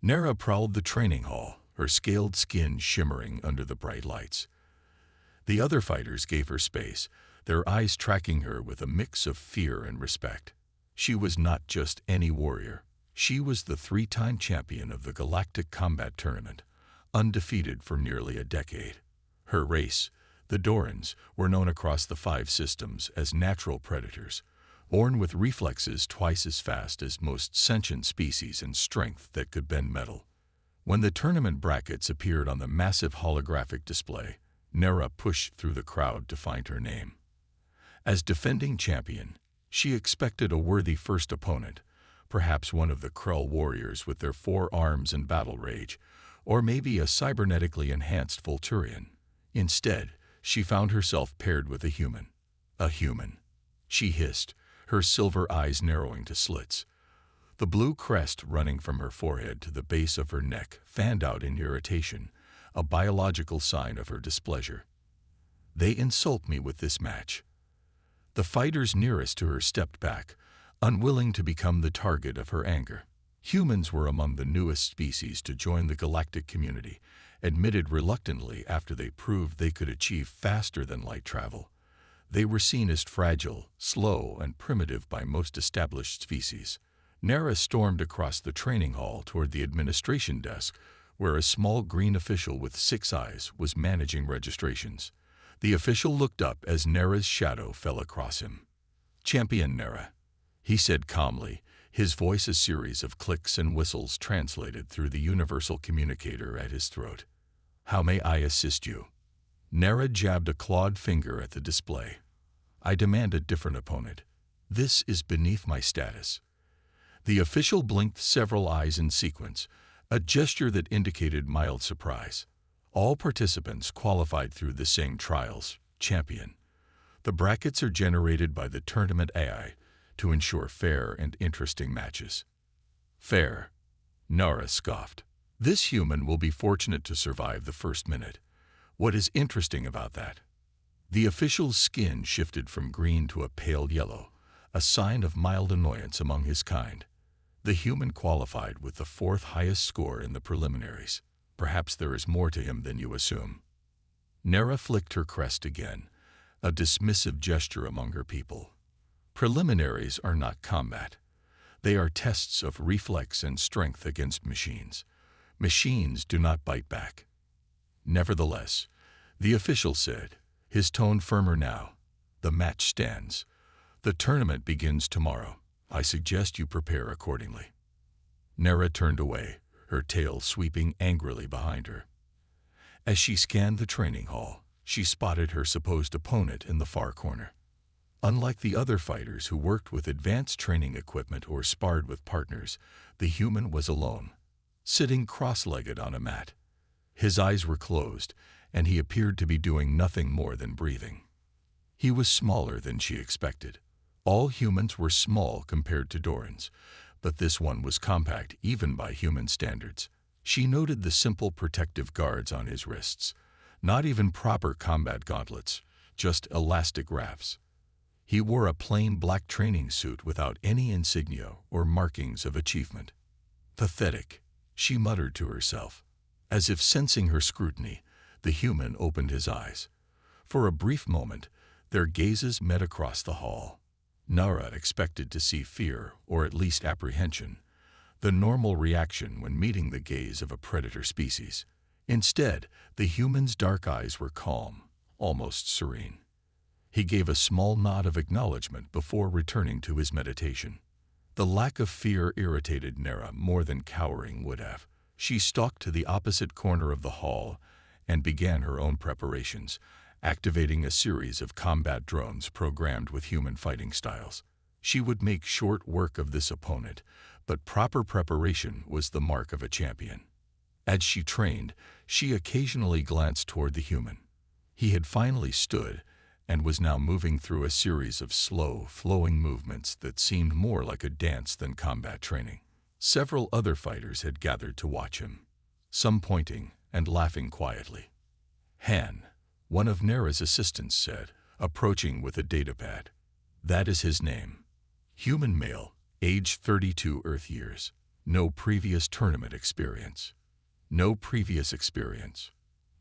Nera prowled the training hall, her scaled skin shimmering under the bright lights. The other fighters gave her space, their eyes tracking her with a mix of fear and respect. She was not just any warrior. She was the three-time champion of the Galactic Combat Tournament, undefeated for nearly a decade. Her race, the Dorans, were known across the 5 systems as natural predators, born with reflexes twice as fast as most sentient species and strength that could bend metal. When the tournament brackets appeared on the massive holographic display, Nera pushed through the crowd to find her name. As defending champion, she expected a worthy first opponent, perhaps one of the Krell warriors with their 4 arms and battle rage, or maybe a cybernetically enhanced Volturian. Instead, she found herself paired with a human. A human. She hissed, her silver eyes narrowing to slits. The blue crest running from her forehead to the base of her neck fanned out in irritation, a biological sign of her displeasure. They insult me with this match. The fighters nearest to her stepped back, unwilling to become the target of her anger. Humans were among the newest species to join the galactic community, admitted reluctantly after they proved they could achieve faster-than-light travel. They were seen as fragile, slow, and primitive by most established species. Nera stormed across the training hall toward the administration desk, where a small green official with 6 eyes was managing registrations. The official looked up as Nera's shadow fell across him. "Champion Nera," he said calmly, his voice a series of clicks and whistles translated through the universal communicator at his throat. "How may I assist you?" Nera jabbed a clawed finger at the display. "I demand a different opponent. This is beneath my status." The official blinked several eyes in sequence, a gesture that indicated mild surprise. "All participants qualified through the same trials, champion. The brackets are generated by the tournament AI to ensure fair and interesting matches." "Fair?" Nera scoffed. "This human will be fortunate to survive the first minute. What is interesting about that?" The official's skin shifted from green to a pale yellow, a sign of mild annoyance among his kind. The human qualified with the 4th highest score in the preliminaries. Perhaps there is more to him than you assume. Nera flicked her crest again, a dismissive gesture among her people. Preliminaries are not combat. They are tests of reflex and strength against machines. Machines do not bite back. Nevertheless, the official said, his tone firmer now, "The match stands. The tournament begins tomorrow. I suggest you prepare accordingly." Nera turned away, her tail sweeping angrily behind her. As she scanned the training hall, she spotted her supposed opponent in the far corner. Unlike the other fighters who worked with advanced training equipment or sparred with partners, the human was alone, sitting cross-legged on a mat. His eyes were closed, and he appeared to be doing nothing more than breathing. He was smaller than she expected. All humans were small compared to Dorans, but this one was compact even by human standards. She noted the simple protective guards on his wrists, not even proper combat gauntlets, just elastic rafts. He wore a plain black training suit without any insignia or markings of achievement. "Pathetic," she muttered to herself. As if sensing her scrutiny, the human opened his eyes. For a brief moment, their gazes met across the hall. Nera expected to see fear, or at least apprehension, the normal reaction when meeting the gaze of a predator species. Instead, the human's dark eyes were calm, almost serene. He gave a small nod of acknowledgement before returning to his meditation. The lack of fear irritated Nera more than cowering would have. She stalked to the opposite corner of the hall and began her own preparations, activating a series of combat drones programmed with human fighting styles. She would make short work of this opponent, but proper preparation was the mark of a champion. As she trained, she occasionally glanced toward the human. He had finally stood and was now moving through a series of slow, flowing movements that seemed more like a dance than combat training. Several other fighters had gathered to watch him, some pointing and laughing quietly. "Han," one of Nera's assistants said, approaching with a datapad. "That is his name. Human male, age 32 Earth years. No previous tournament experience. No previous experience.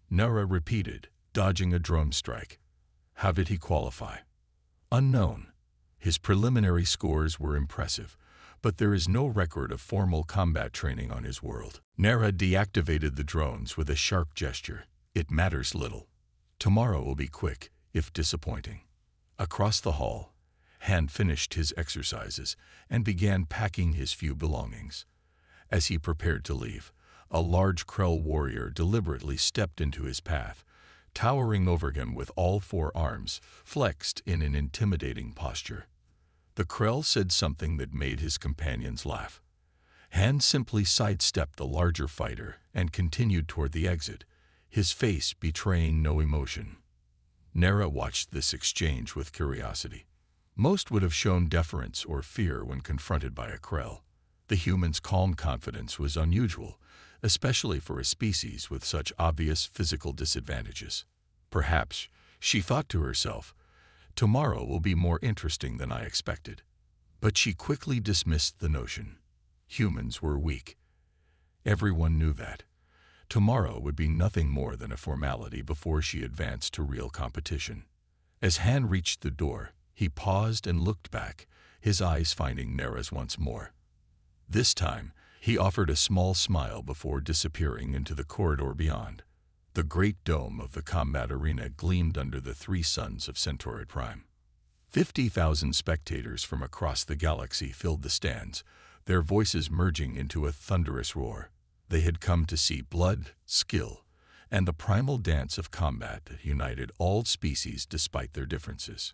Nara repeated, dodging a drone strike. How did he qualify? Unknown. His preliminary scores were impressive, but there is no record of formal combat training on his world. Nara deactivated the drones with a sharp gesture. It matters little. Tomorrow will be quick, if disappointing. Across the hall, Han finished his exercises and began packing his few belongings. As he prepared to leave, a large Krell warrior deliberately stepped into his path, towering over him with all four arms flexed in an intimidating posture. The Krell said something that made his companions laugh. Han simply sidestepped the larger fighter and continued toward the exit, his face betraying no emotion. Nara watched this exchange with curiosity. Most would have shown deference or fear when confronted by a Krell. The human's calm confidence was unusual, especially for a species with such obvious physical disadvantages. Perhaps, she thought to herself, tomorrow will be more interesting than I expected. But she quickly dismissed the notion. Humans were weak. Everyone knew that. Tomorrow would be nothing more than a formality before she advanced to real competition. As Han reached the door, he paused and looked back, his eyes finding Nara's once more. This time, he offered a small smile before disappearing into the corridor beyond. The great dome of the combat arena gleamed under the three suns of Centauri Prime. 50,000 spectators from across the galaxy filled the stands, their voices merging into a thunderous roar. They had come to see blood, skill, and the primal dance of combat that united all species despite their differences.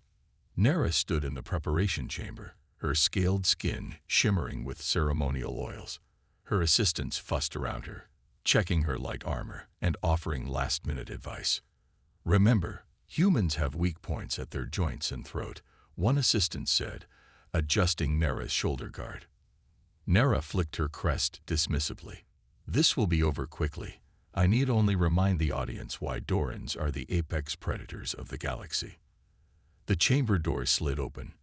Nara stood in the preparation chamber, her scaled skin shimmering with ceremonial oils. Her assistants fussed around her, checking her light armor and offering last-minute advice. Remember, humans have weak points at their joints and throat, one assistant said, adjusting Nara's shoulder guard. Nara flicked her crest dismissively. This will be over quickly. I need only remind the audience why Dorans are the apex predators of the galaxy. The chamber door slid open,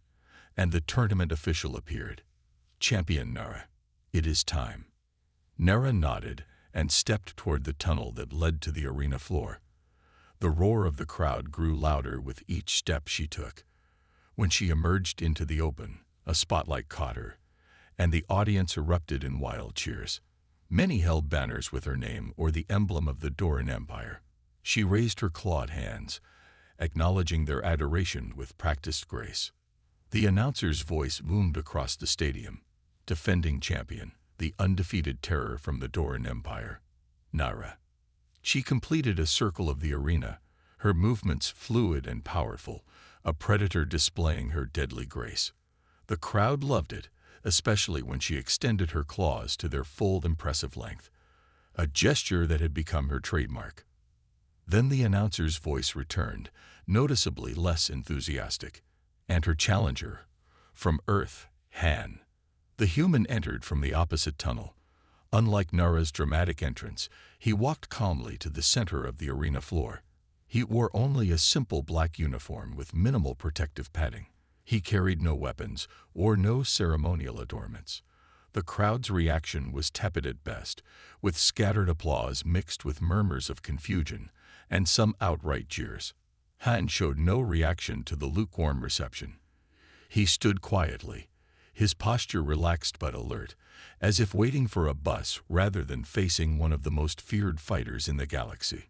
and the tournament official appeared. Champion Nara, it is time. Nara nodded and stepped toward the tunnel that led to the arena floor. The roar of the crowd grew louder with each step she took. When she emerged into the open, a spotlight caught her, and the audience erupted in wild cheers. Many held banners with her name or the emblem of the Doran Empire. She raised her clawed hands, acknowledging their adoration with practiced grace. The announcer's voice boomed across the stadium. Defending champion, the undefeated terror from the Doran Empire, Nara. She completed a circle of the arena, her movements fluid and powerful, a predator displaying her deadly grace. The crowd loved it, especially when she extended her claws to their full impressive length, a gesture that had become her trademark. Then the announcer's voice returned, noticeably less enthusiastic, and her challenger, from Earth, Han. The human entered from the opposite tunnel. Unlike Nara's dramatic entrance, he walked calmly to the center of the arena floor. He wore only a simple black uniform with minimal protective padding. He carried no weapons or no ceremonial adornments. The crowd's reaction was tepid at best, with scattered applause mixed with murmurs of confusion and some outright jeers. Han showed no reaction to the lukewarm reception. He stood quietly, his posture relaxed but alert, as if waiting for a bus rather than facing one of the most feared fighters in the galaxy.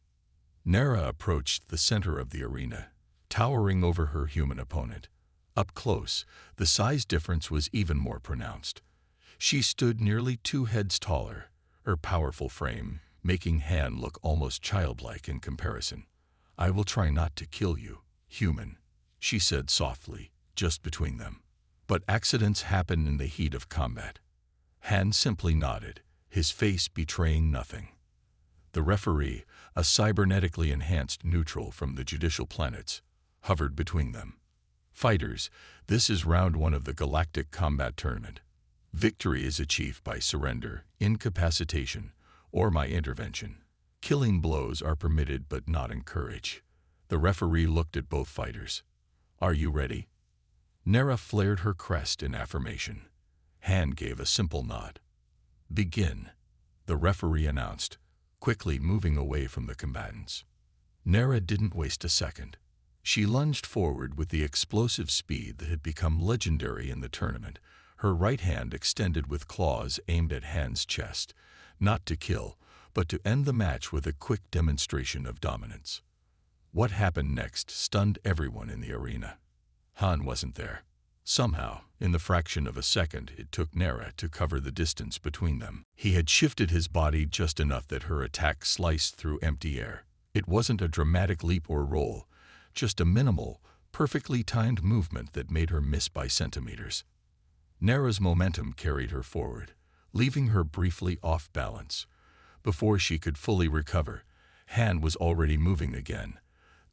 Nara approached the center of the arena, towering over her human opponent. Up close, the size difference was even more pronounced. She stood nearly 2 heads taller, her powerful frame making Han look almost childlike in comparison. I will try not to kill you, human, she said softly, just between them. But accidents happen in the heat of combat. Han simply nodded, his face betraying nothing. The referee, a cybernetically enhanced neutral from the judicial planets, hovered between them. Fighters, this is round 1 of the Galactic Combat Tournament. Victory is achieved by surrender, incapacitation, or my intervention. Killing blows are permitted but not encouraged. The referee looked at both fighters. Are you ready? Nara flared her crest in affirmation. Han gave a simple nod. Begin, the referee announced, quickly moving away from the combatants. Nara didn't waste a second. She lunged forward with the explosive speed that had become legendary in the tournament, her right hand extended with claws aimed at Han's chest, not to kill, but to end the match with a quick demonstration of dominance. What happened next stunned everyone in the arena. Han wasn't there. Somehow, in the fraction of a second it took Nara to cover the distance between them, he had shifted his body just enough that her attack sliced through empty air. It wasn't a dramatic leap or roll, just a minimal, perfectly timed movement that made her miss by centimeters. Nara's momentum carried her forward, leaving her briefly off balance. Before she could fully recover, Han was already moving again,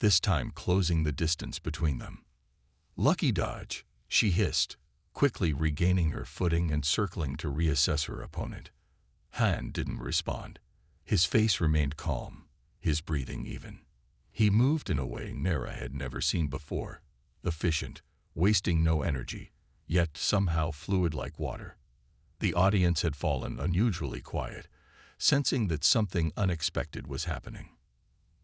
this time closing the distance between them. "Lucky dodge," she hissed, quickly regaining her footing and circling to reassess her opponent. Han didn't respond. His face remained calm, his breathing even. He moved in a way Nara had never seen before, efficient, wasting no energy, yet somehow fluid like water. The audience had fallen unusually quiet, sensing that something unexpected was happening.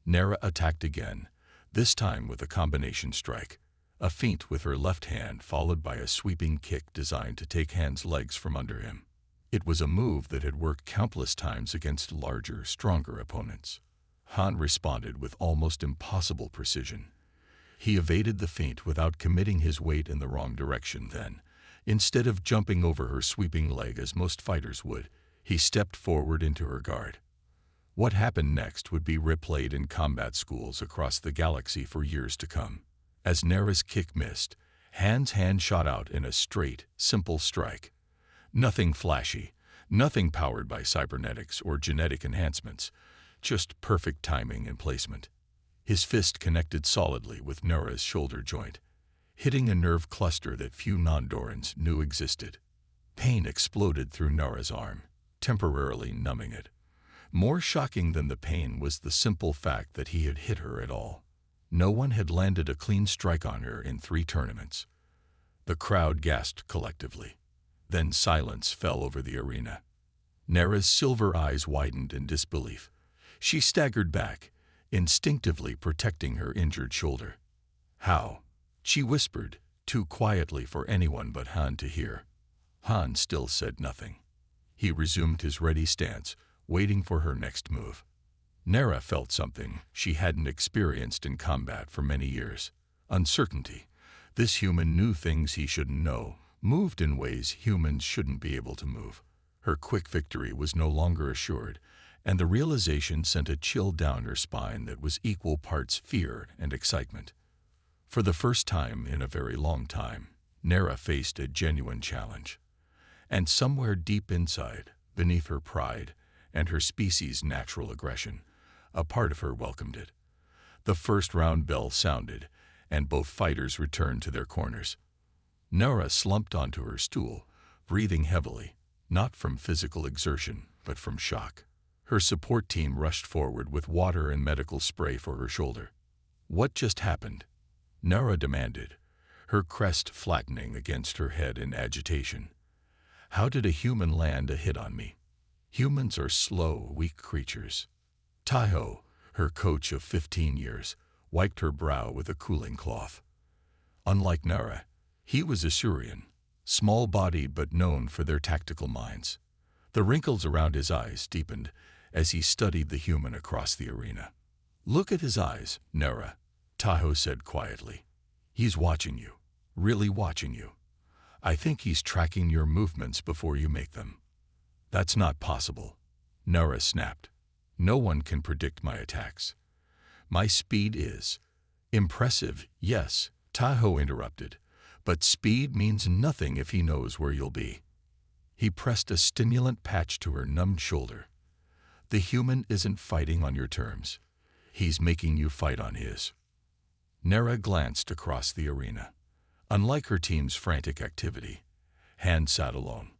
Nara attacked again, this time with a combination strike, a feint with her left hand followed by a sweeping kick designed to take Han's legs from under him. It was a move that had worked countless times against larger, stronger opponents. Han responded with almost impossible precision. He evaded the feint without committing his weight in the wrong direction then. Instead of jumping over her sweeping leg as most fighters would, he stepped forward into her guard. What happened next would be replayed in combat schools across the galaxy for years to come. As Nara's kick missed, Han's hand shot out in a straight, simple strike. Nothing flashy, nothing powered by cybernetics or genetic enhancements, just perfect timing and placement. His fist connected solidly with Nara's shoulder joint, hitting a nerve cluster that few non-Dorans knew existed. Pain exploded through Nara's arm, temporarily numbing it. More shocking than the pain was the simple fact that he had hit her at all. No one had landed a clean strike on her in 3 tournaments. The crowd gasped collectively. Then silence fell over the arena. Nara's silver eyes widened in disbelief. She staggered back, instinctively protecting her injured shoulder. "How?" she whispered, too quietly for anyone but Han to hear. Han still said nothing. He resumed his ready stance, waiting for her next move. Nara felt something she hadn't experienced in combat for many years. Uncertainty. This human knew things he shouldn't know, moved in ways humans shouldn't be able to move. Her quick victory was no longer assured, and the realization sent a chill down her spine that was equal parts fear and excitement. For the first time in a very long time, Nara faced a genuine challenge. And somewhere deep inside, beneath her pride and her species' natural aggression, a part of her welcomed it. The first round bell sounded, and both fighters returned to their corners. Nara slumped onto her stool, breathing heavily, not from physical exertion, but from shock. Her support team rushed forward with water and medical spray for her shoulder. "What just happened?" Nara demanded, her crest flattening against her head in agitation. "How did a human land a hit on me? Humans are slow, weak creatures." Taiho, her coach of 15 years, wiped her brow with a cooling cloth. Unlike Nara, he was Asurian, small-bodied but known for their tactical minds. The wrinkles around his eyes deepened as he studied the human across the arena. "Look at his eyes, Nara," Taiho said quietly. "He's watching you, really watching you. I think he's tracking your movements before you make them." "That's not possible," Nara snapped. "No one can predict my attacks. My speed is impressive, yes," Taiho interrupted, "but speed means nothing if he knows where you'll be." He pressed a stimulant patch to her numbed shoulder. "The human isn't fighting on your terms. He's making you fight on his." Nara glanced across the arena. Unlike her team's frantic activity, Han sat alone.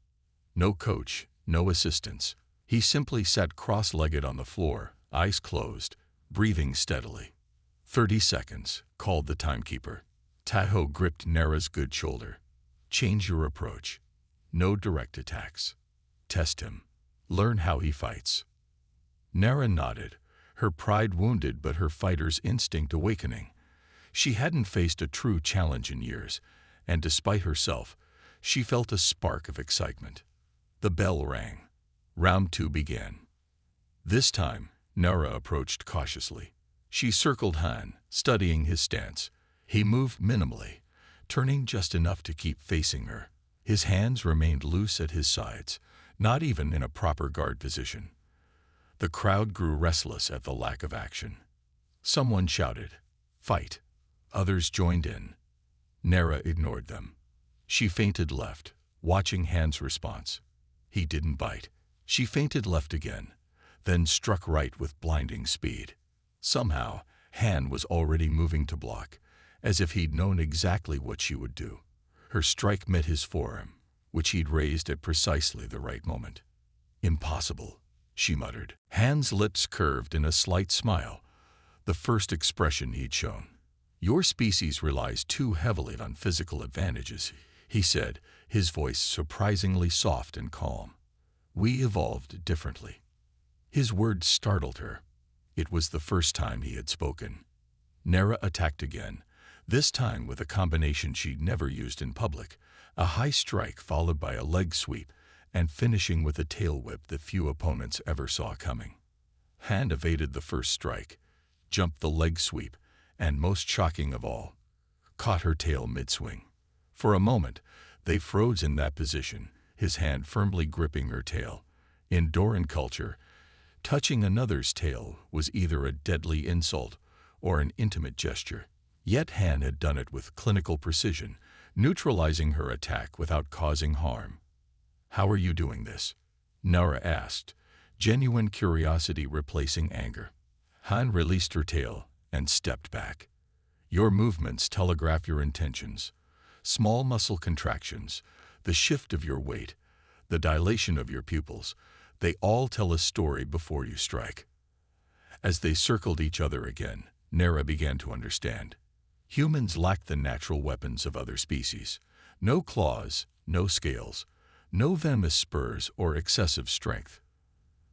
No coach, no assistants. He simply sat cross-legged on the floor, eyes closed, breathing steadily. 30 seconds, called the timekeeper. Taiho gripped Nara's good shoulder. "Change your approach. No direct attacks. Test him." Learn how he fights. Nara nodded, her pride wounded but her fighter's instinct awakening. She hadn't faced a true challenge in years, and despite herself, she felt a spark of excitement. The bell rang. Round 2 began. This time, Nara approached cautiously. She circled Han, studying his stance. He moved minimally, turning just enough to keep facing her. His hands remained loose at his sides, not even in a proper guard position. The crowd grew restless at the lack of action. Someone shouted, "Fight!" Others joined in. Nara ignored them. She feinted left, watching Han's response. He didn't bite. She feinted left again, then struck right with blinding speed. Somehow, Han was already moving to block, as if he'd known exactly what she would do. Her strike met his forearm, which he'd raised at precisely the right moment. "Impossible," she muttered. Han's lips curved in a slight smile, the first expression he'd shown. "Your species relies too heavily on physical advantages," he said, his voice surprisingly soft and calm. "We evolved differently." His words startled her. It was the first time he had spoken. Nara attacked again, this time with a combination she'd never used in public, a high strike followed by a leg sweep, and finishing with a tail whip that few opponents ever saw coming. Han evaded the first strike, jumped the leg sweep, and most shocking of all, caught her tail mid-swing. For a moment, they froze in that position, his hand firmly gripping her tail. In Doran culture, touching another's tail was either a deadly insult or an intimate gesture. Yet Han had done it with clinical precision, neutralizing her attack without causing harm. "How are you doing this?" Nara asked, genuine curiosity replacing anger. Han released her tail and stepped back. "Your movements telegraph your intentions. Small muscle contractions, the shift of your weight, the dilation of your pupils, they all tell a story before you strike." As they circled each other again, Nara began to understand. Humans lack the natural weapons of other species. No claws, no scales, no venomous spurs or excessive strength.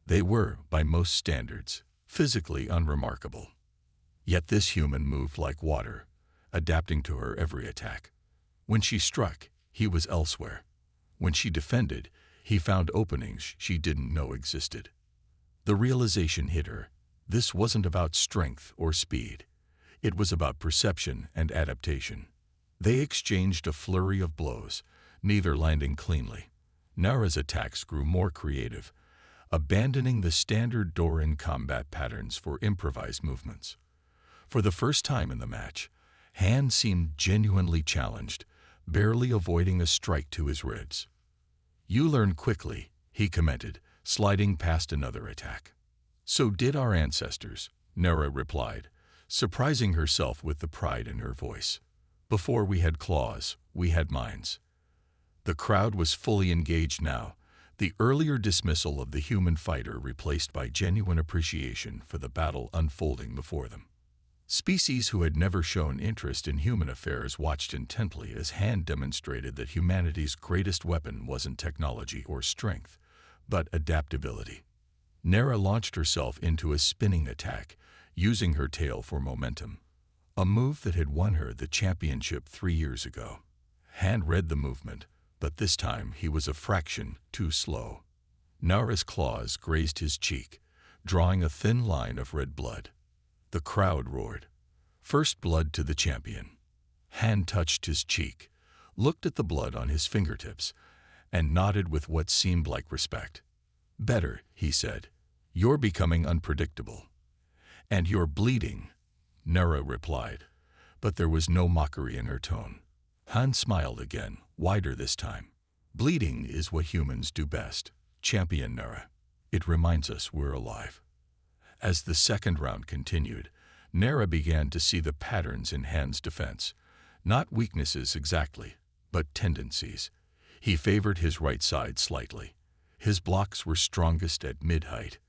They were, by most standards, physically unremarkable. Yet this human moved like water, adapting to her every attack. When she struck, he was elsewhere. When she defended, he found openings she didn't know existed. The realization hit her. This wasn't about strength or speed. It was about perception and adaptation. They exchanged a flurry of blows, neither landing cleanly. Nara's attacks grew more creative, abandoning the standard Doran combat patterns for improvised movements. For the first time in the match, Han seemed genuinely challenged, barely avoiding a strike to his ribs. "You learn quickly," he commented, sliding past another attack. "So did our ancestors," Nara replied, surprising herself with the pride in her voice. "Before we had claws, we had minds." The crowd was fully engaged now, the earlier dismissal of the human fighter replaced by genuine appreciation for the battle unfolding before them. Species who had never shown interest in human affairs watched intently as Han demonstrated that humanity's greatest weapon wasn't technology or strength, but adaptability. Nara launched herself into a spinning attack, using her tail for momentum, a move that had won her the championship 3 years ago. Han read the movement, but this time he was a fraction too slow. Nara's claws grazed his cheek, drawing a thin line of red blood. The crowd roared. "First blood to the champion." Han touched his cheek, looked at the blood on his fingertips, and nodded with what seemed like respect. "Better," he said. "You're becoming unpredictable." "And you're bleeding," Nara replied, but there was no mockery in her tone. Han smiled again, wider this time. "Bleeding is what humans do best, Champion Nara. It reminds us we're alive." As the second round continued, Nara began to see the patterns in Han's defense. Not weaknesses exactly, but tendencies. He favored his right side slightly. His blocks were strongest at mid-height.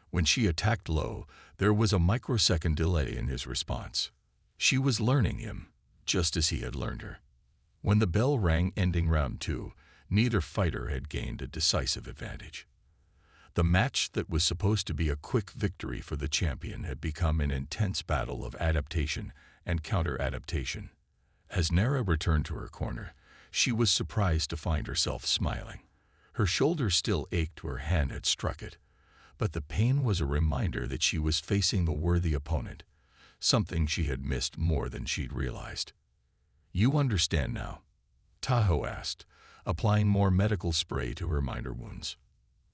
When she attacked low, there was a microsecond delay in his response. She was learning him, just as he had learned her. When the bell rang ending round 2, neither fighter had gained a decisive advantage. The match that was supposed to be a quick victory for the champion had become an intense battle of adaptation and counter-adaptation. As Nera returned to her corner, she was surprised to find herself smiling. Her shoulder still ached where her hand had struck it, but the pain was a reminder that she was facing a worthy opponent, something she had missed more than she'd realized. "You understand now?" Tahoe asked, applying more medical spray to her minor wounds.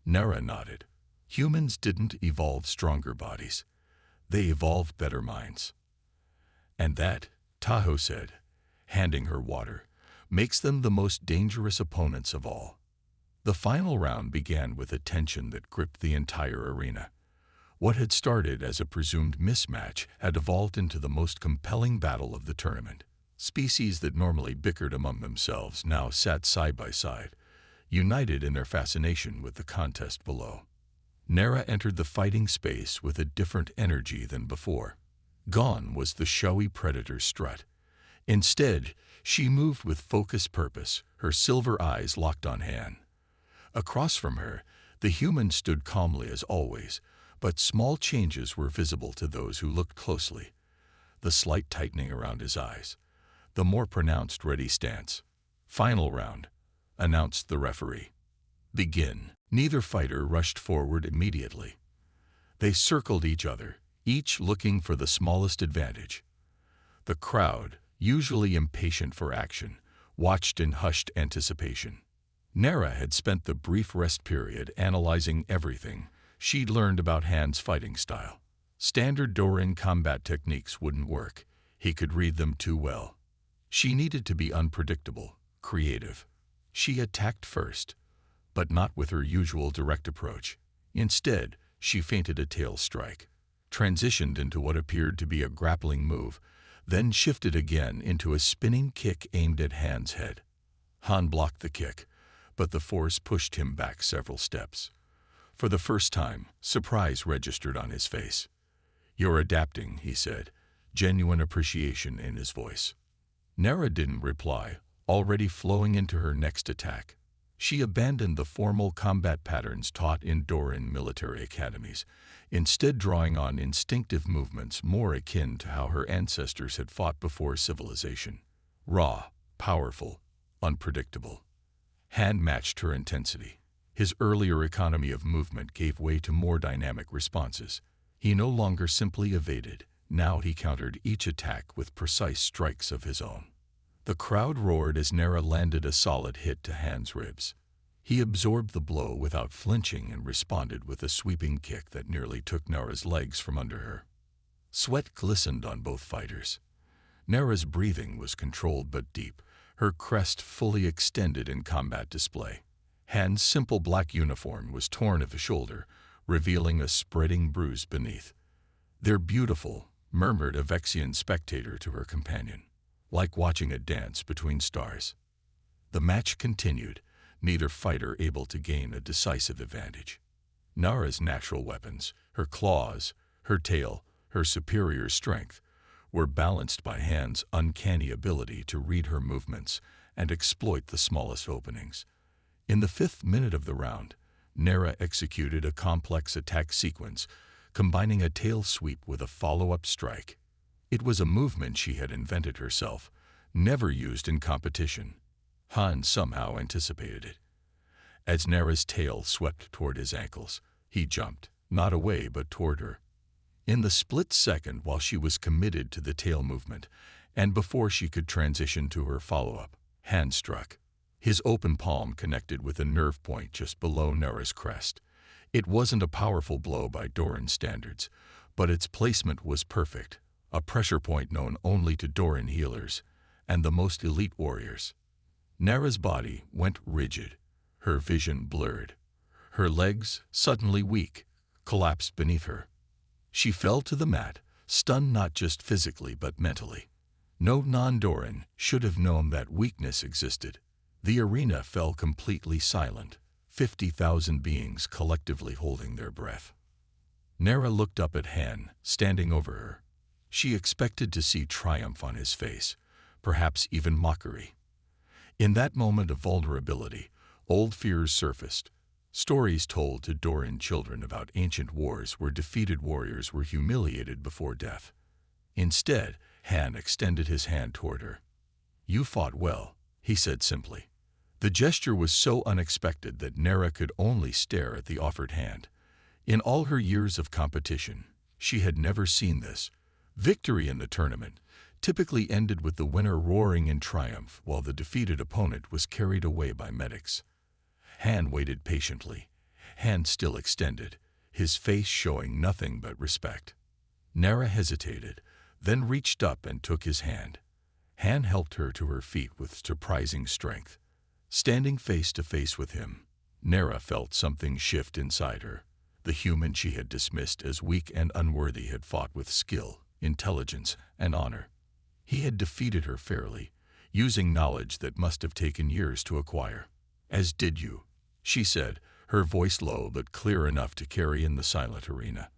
Nera nodded. Humans didn't evolve stronger bodies. They evolved better minds. "And that," Tahoe said, handing her water, "makes them the most dangerous opponents of all." The final round began with a tension that gripped the entire arena. What had started as a presumed mismatch had evolved into the most compelling battle of the tournament. Species that normally bickered among themselves now sat side by side, united in their fascination with the contest below. Nera entered the fighting space with a different energy than before. Gone was the showy predator's strut. Instead, she moved with focused purpose, her silver eyes locked on Han. Across from her, the human stood calmly as always, but small changes were visible to those who looked closely. The slight tightening around his eyes, the more pronounced ready stance. "Final round," announced the referee. "Begin." Neither fighter rushed forward immediately. They circled each other, each looking for the smallest advantage. The crowd, usually impatient for action, watched in hushed anticipation. Nera had spent the brief rest period analyzing everything she'd learned about Han's fighting style. Standard Doran combat techniques wouldn't work. He could read them too well. She needed to be unpredictable, creative. She attacked first, but not with her usual direct approach. Instead, she feinted a tail strike, transitioned into what appeared to be a grappling move, then shifted again into a spinning kick aimed at Han's head. Han blocked the kick, but the force pushed him back several steps. For the first time, surprise registered on his face. "You're adapting," he said, genuine appreciation in his voice. Nera didn't reply, already flowing into her next attack. She abandoned the formal combat patterns taught in Doran military academies, instead drawing on instinctive movements more akin to how her ancestors had fought before civilization. Raw, powerful, unpredictable. Han matched her intensity. His earlier economy of movement gave way to more dynamic responses. He no longer simply evaded. Now he countered each attack with precise strikes of his own. The crowd roared as Nera landed a solid hit to Han's ribs. He absorbed the blow without flinching and responded with a sweeping kick that nearly took Nera's legs from under her. Sweat glistened on both fighters. Nera's breathing was controlled but deep, her crest fully extended in combat display. Han's simple black uniform was torn at the shoulder, revealing a spreading bruise beneath. "They're beautiful," murmured a Vexian spectator to her companion, "like watching a dance between stars." The match continued, neither fighter able to gain a decisive advantage. Nera's natural weapons, her claws, her tail, her superior strength, were balanced by Han's uncanny ability to read her movements and exploit the smallest openings. In the 5th minute of the round, Nera executed a complex attack sequence, combining a tail sweep with a follow-up strike. It was a movement she had invented herself, never used in competition. Han somehow anticipated it. As Nera's tail swept toward his ankles, he jumped, not away but toward her. In the split second while she was committed to the tail movement, and before she could transition to her follow-up, Han struck. His open palm connected with a nerve point just below Nera's crest. It wasn't a powerful blow by Doran standards, but its placement was perfect, a pressure point known only to Doran healers and the most elite warriors. Nera's body went rigid, her vision blurred. Her legs, suddenly weak, collapsed beneath her. She fell to the mat, stunned not just physically but mentally. No non-Doran should have known that weakness existed. The arena fell completely silent, 50,000 beings collectively holding their breath. Nera looked up at Han, standing over her. She expected to see triumph on his face, perhaps even mockery. In that moment of vulnerability, old fears surfaced. Stories told to Doran children about ancient wars where defeated warriors were humiliated before death. Instead, Han extended his hand toward her. "You fought well," he said simply. The gesture was so unexpected that Nera could only stare at the offered hand. In all her years of competition, she had never seen this. Victory in the tournament typically ended with the winner roaring in triumph while the defeated opponent was carried away by medics. Han waited patiently, hand still extended, his face showing nothing but respect. Nera hesitated, then reached up and took his hand. Han helped her to her feet with surprising strength. Standing face to face with him, Nera felt something shift inside her. The human she had dismissed as weak and unworthy had fought with skill, intelligence, and honor. He had defeated her fairly, using knowledge that must have taken years to acquire. "As did you," she said, her voice low but clear enough to carry in the silent arena.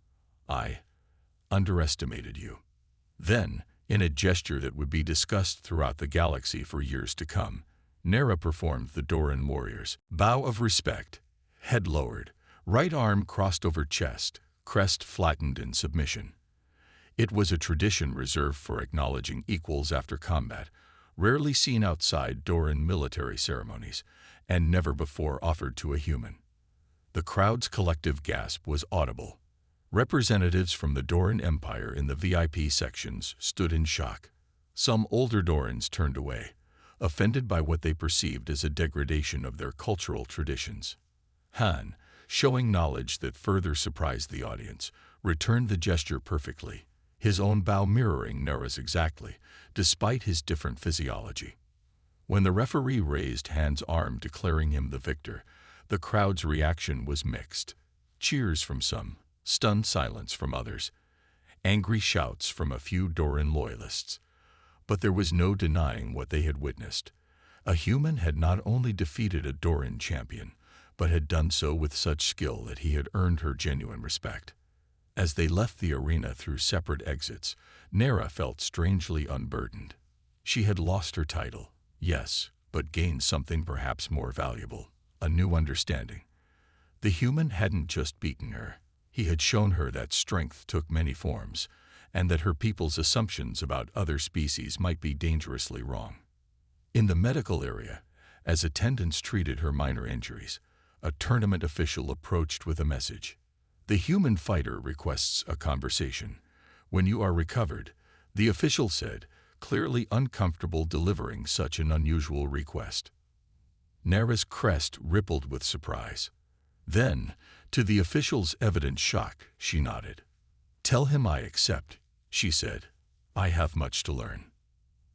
"I underestimated you." Then, in a gesture that would be discussed throughout the galaxy for years to come, Nera performed the Doran warrior's bow of respect, head lowered, right arm crossed over chest, crest flattened in submission. It was a tradition reserved for acknowledging equals after combat, rarely seen outside Doran military ceremonies, and never before offered to a human. The crowd's collective gasp was audible. Representatives from the Doran Empire in the VIP sections stood in shock. Some older Dorans turned away, offended by what they perceived as a degradation of their cultural traditions. Han, showing knowledge that further surprised the audience, returned the gesture perfectly, his own bow mirroring Nera's exactly, despite his different physiology. When the referee raised Han's arm declaring him the victor, the crowd's reaction was mixed. Cheers from some, stunned silence from others, angry shouts from a few Doran loyalists. But there was no denying what they had witnessed. A human had not only defeated a Doran champion, but had done so with such skill that he had earned her genuine respect. As they left the arena through separate exits, Nera felt strangely unburdened. She had lost her title, yes, but gained something perhaps more valuable, a new understanding. The human hadn't just beaten her. He had shown her that strength took many forms, and that her people's assumptions about other species might be dangerously wrong. In the medical area, as attendants treated her minor injuries, a tournament official approached with a message. "The human fighter requests a conversation. When you are recovered," the official said, clearly uncomfortable delivering such an unusual request. Nera's crest rippled with surprise. Then, to the official's evident shock, she nodded. "Tell him I accept," she said. "I have much to learn."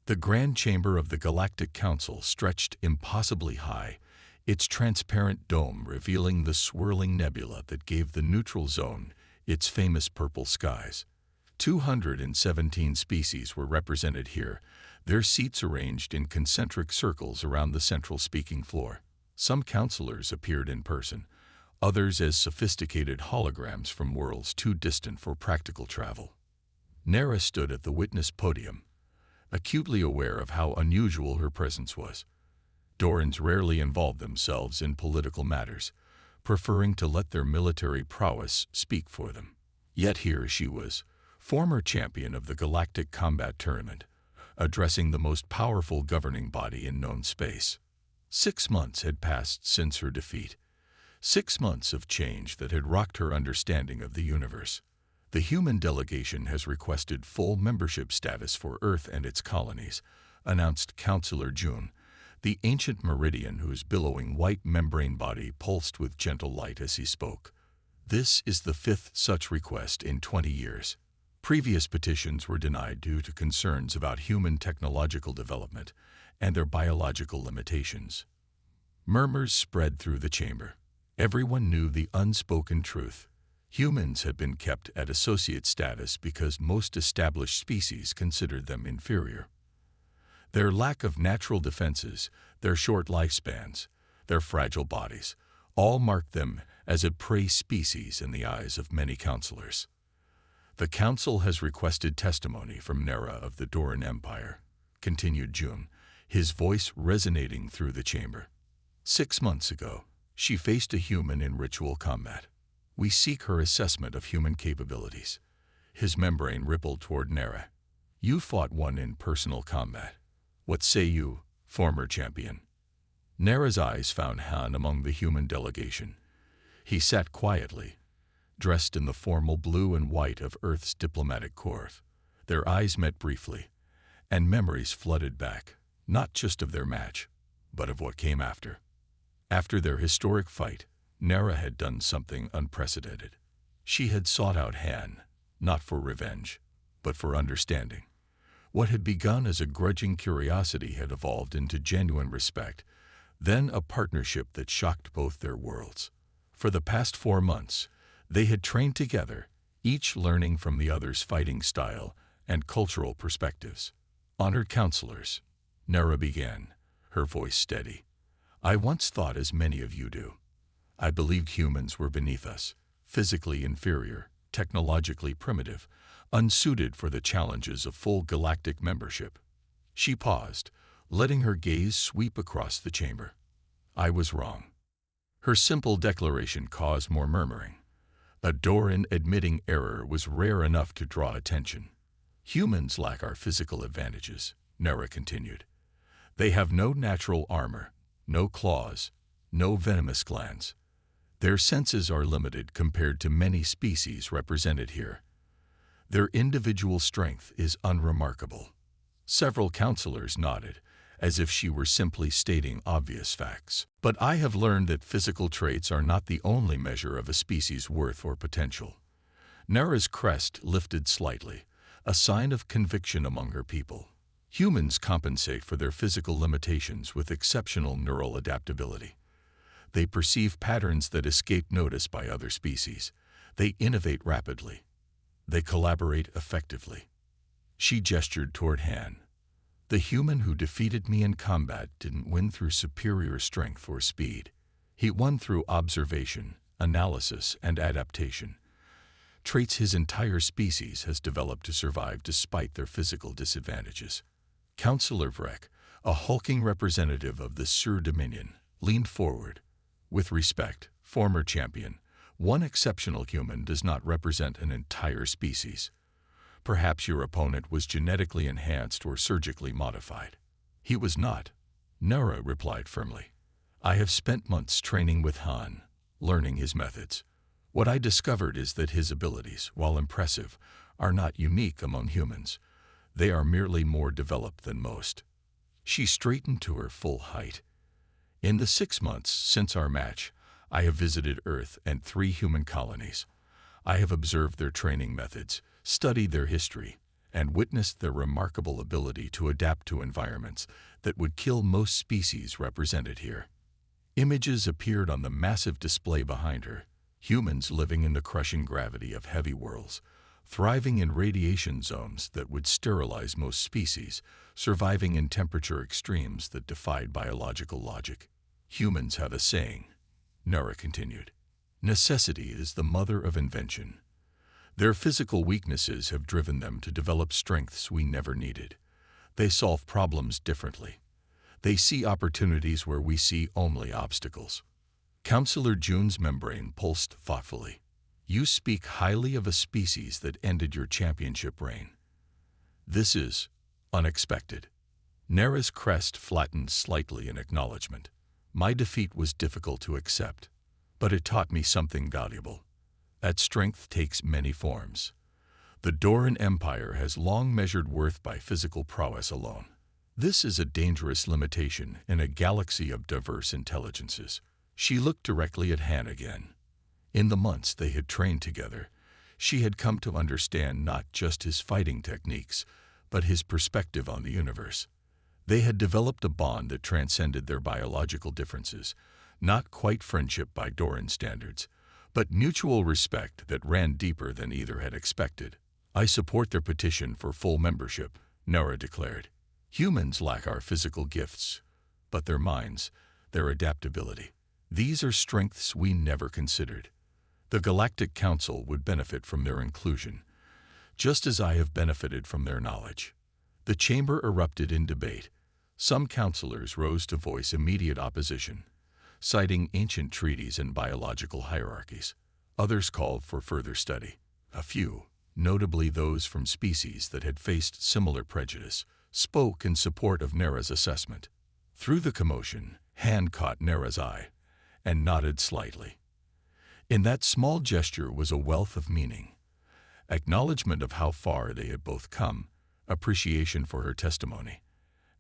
The grand chamber of the Galactic Council stretched impossibly high, its transparent dome revealing the swirling nebula that gave the neutral zone its famous purple skies. 217 species were represented here, their seats arranged in concentric circles around the central speaking floor. Some counselors appeared in person, others as sophisticated holograms from worlds too distant for practical travel. Nera stood at the witness podium, acutely aware of how unusual her presence was. Dorans rarely involved themselves in political matters, preferring to let their military prowess speak for them. Yet here she was, former champion of the Galactic Combat Tournament, addressing the most powerful governing body in known space. 6 months had passed since her defeat. 6 months of change that had rocked her understanding of the universe. The human delegation has requested full membership status for Earth and its colonies, announced Counselor June, the ancient meridian whose billowing white membrane body pulsed with gentle light as he spoke. This is the 5th such request in 20 years. Previous petitions were denied due to concerns about human technological development and their biological limitations. Murmurs spread through the chamber. Everyone knew the unspoken truth. Humans had been kept at associate status because most established species considered them inferior. Their lack of natural defenses, their short lifespans, their fragile bodies, all marked them as a prey species in the eyes of many counselors. "The Council has requested testimony from Nera of the Doran Empire," continued June, his voice resonating through the chamber. 6 months ago, She faced a human in ritual combat. We seek her assessment of human capabilities. His membrane rippled toward Nera. You fought one in personal combat. What say you, former champion? Nera's eyes found Han among the human delegation. He sat quietly, dressed in the formal blue and white of Earth's diplomatic corps. Their eyes met briefly, and memories flooded back, not just of their match, but of what came after. After their historic fight, Nera had done something unprecedented. She had sought out Han, not for revenge, but for understanding. What had begun as a grudging curiosity had evolved into genuine respect, then a partnership that shocked both their worlds. For the past 4 months, they had trained together, each learning from the other's fighting style and cultural perspectives. Honored counselors, Nera began, her voice steady. I once thought as many of you do. I believed humans were beneath us, physically inferior, technologically primitive, unsuited for the challenges of full galactic membership. She paused, letting her gaze sweep across the chamber. I was wrong. Her simple declaration caused more murmuring. A Doran admitting error was rare enough to draw attention. Humans lack our physical advantages, Nera continued. They have no natural armor, no claws, no venomous glands. Their senses are limited compared to many species represented here. Their individual strength is unremarkable. Several counselors nodded, as if she were simply stating obvious facts. But I have learned that physical traits are not the only measure of a species' worth or potential. Nera's crest lifted slightly, a sign of conviction among her people. Humans compensate for their physical limitations with exceptional neural adaptability. They perceive patterns that escape notice by other species. They innovate rapidly. They collaborate effectively. She gestured toward Han. The human who defeated me in combat didn't win through superior strength or speed. He won through observation, analysis, and adaptation. Traits his entire species has developed to survive despite their physical disadvantages. Counselor Vrek, a hulking representative of the Sur Dominion, leaned forward. With respect, former champion, one exceptional human does not represent an entire species. Perhaps your opponent was genetically enhanced or surgically modified. He was not, Nera replied firmly. I have spent months training with Han, learning his methods. What I discovered is that his abilities, while impressive, are not unique among humans. They are merely more developed than most. She straightened to her full height. In the 6 months since our match, I have visited Earth and 3 human colonies. I have observed their training methods, studied their history, and witnessed their remarkable ability to adapt to environments that would kill most species represented here. Images appeared on the massive display behind her, humans living in the crushing gravity of heavy worlds, thriving in radiation zones that would sterilize most species, surviving in temperature extremes that defied biological logic. Humans have a saying, Nera continued. Necessity is the mother of invention. Their physical weaknesses have driven them to develop strengths we never needed. They solve problems differently. They see opportunities where we see only obstacles. Counselor June's membrane pulsed thoughtfully. You speak highly of a species that ended your championship reign. This is unexpected. Nera's crest flattened slightly in acknowledgement. My defeat was difficult to accept, but it taught me something valuable. That strength takes many forms. The Doran Empire has long measured worth by physical prowess alone. This is a dangerous limitation in a galaxy of diverse intelligences. She looked directly at Han again. In the months they had trained together, she had come to understand not just his fighting techniques, but his perspective on the universe. They had developed a bond that transcended their biological differences, not quite friendship by Doran standards, but mutual respect that ran deeper than either had expected. I support their petition for full membership, Nera declared. Humans lack our physical gifts, but their minds, their adaptability. These are strengths we never considered. The Galactic Council would benefit from their inclusion, just as I have benefited from their knowledge. The chamber erupted in debate. Some counselors rose to voice immediate opposition. citing ancient treaties and biological hierarchies. Others called for further study. A few, notably those from species that had faced similar prejudice, spoke in support of Nera's assessment. Through the commotion, Han caught Nera's eye and nodded slightly. In that small gesture was a wealth of meaning. Acknowledgement of how far they had both come, appreciation for her testimony,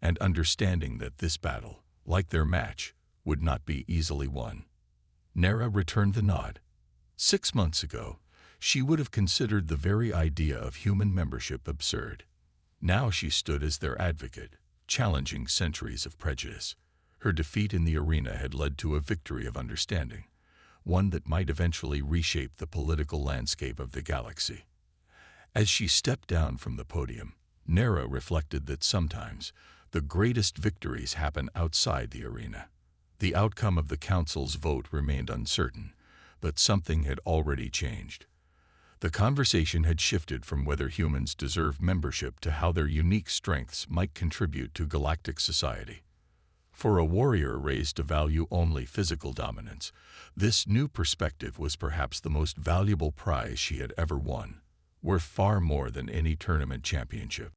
and understanding that this battle, like their match, would not be easily won. Nera returned the nod. 6 months ago, she would have considered the very idea of human membership absurd. Now she stood as their advocate, challenging centuries of prejudice. Her defeat in the arena had led to a victory of understanding, one that might eventually reshape the political landscape of the galaxy. As she stepped down from the podium, Nera reflected that sometimes the greatest victories happen outside the arena. The outcome of the council's vote remained uncertain, but something had already changed. The conversation had shifted from whether humans deserve membership to how their unique strengths might contribute to galactic society. For a warrior raised to value only physical dominance, this new perspective was perhaps the most valuable prize she had ever won, worth far more than any tournament championship.